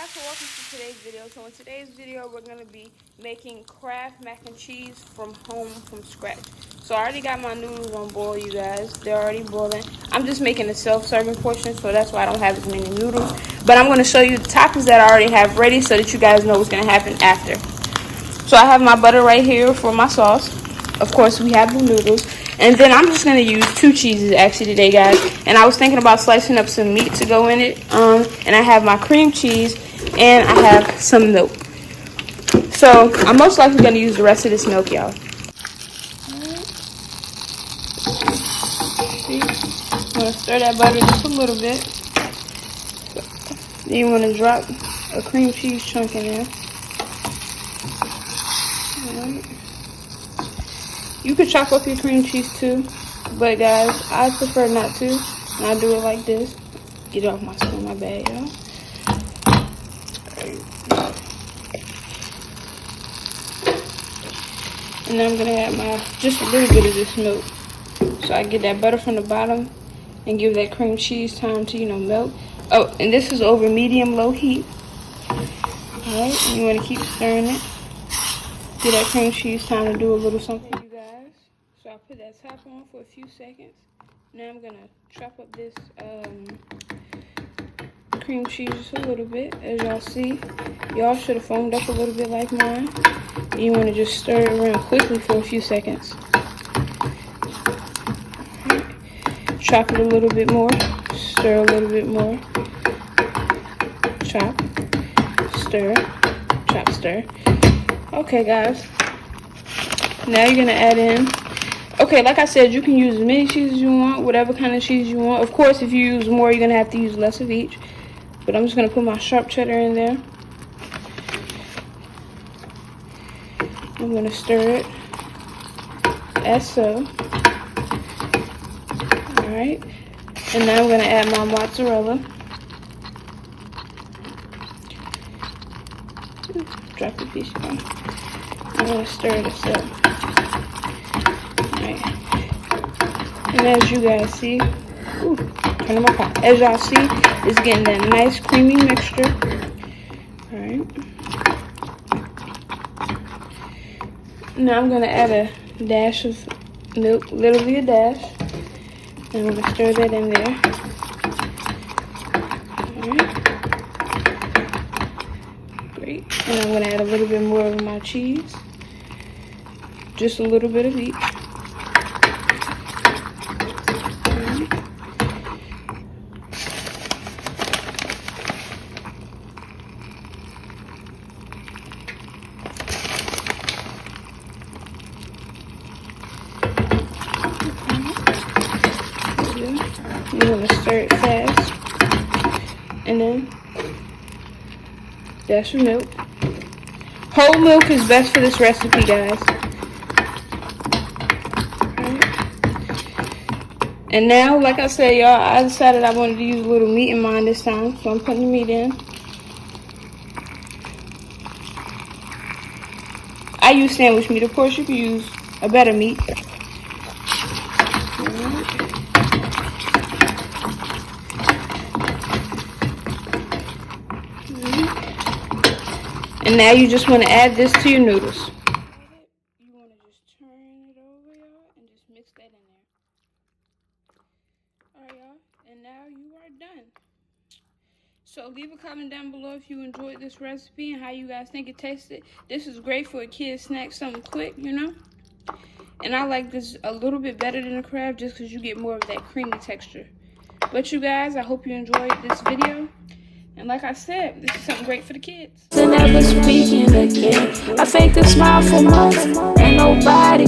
guys, so welcome to today's video. So in today's video, we're going to be making Kraft mac and cheese from home from scratch. So I already got my noodles on boil, you guys. They're already boiling. I'm just making the self-serving portion, so that's why I don't have as many noodles. But I'm going to show you the toppings that I already have ready so that you guys know what's going to happen after. So I have my butter right here for my sauce. Of course, we have the noodles. And then I'm just going to use 2 cheeses actually today, guys. And I was thinking about slicing up some meat to go in it. And I have my cream cheese and I have some milk. So I'm most likely going to use the rest of this milk, y'all. See? I'm going to stir that butter just a little bit. Then you want to drop a cream cheese chunk in there. You could chop up your cream cheese too, but guys, I prefer not to. And I do it like this. Get it off my spoon, my bad, y'all. And then I'm gonna add just a little bit of this milk, so I get that butter from the bottom and give that cream cheese time to melt. Oh, and this is over medium-low heat. All right, and you want to keep stirring it. Give that cream cheese time to do a little something. So I put that top on for a few seconds. Now I'm gonna chop up this cream cheese just a little bit. As y'all see, y'all should have foamed up a little bit like mine. And you want to just stir it around quickly for a few seconds. Right. Chop it a little bit more. Stir a little bit more. Chop. Stir. Chop, stir. Okay, guys. Now you're gonna add in. Okay, like I said, you can use as many cheeses you want, whatever kind of cheese you want. Of course, if you use more, you're going to have to use less of each. But I'm just going to put my sharp cheddar in there. I'm going to stir it. As so. Alright. And now I'm going to add my mozzarella. Drop the piece down. I'm going to stir this up. And as you guys see, turn my pot. As y'all see, it's getting that nice creamy mixture. Alright. Now I'm gonna add a dash of milk, literally a dash. And I'm gonna stir that in there. Alright. Great. And I'm gonna add a little bit more of my cheese. Just a little bit of each. You want to stir it fast, and then dash of milk. Whole milk is best for this recipe, guys. And now, like I said, y'all, I decided I wanted to use a little meat in mine this time, so I'm putting the meat in. I use sandwich meat. Of course, you can use a better meat. And now you just want to add this to your noodles. You want to just turn it over, y'all, and just mix that in there. Alright, y'all, and now you are done. So leave a comment down below if you enjoyed this recipe and how you guys think it tasted. This is great for a kid's snack, something quick, And I like this a little bit better than the Kraft just because you get more of that creamy texture. But you guys, I hope you enjoyed this video. And like I said, this is something great for the kids. Never speaking again. I faked a smile for months and nobody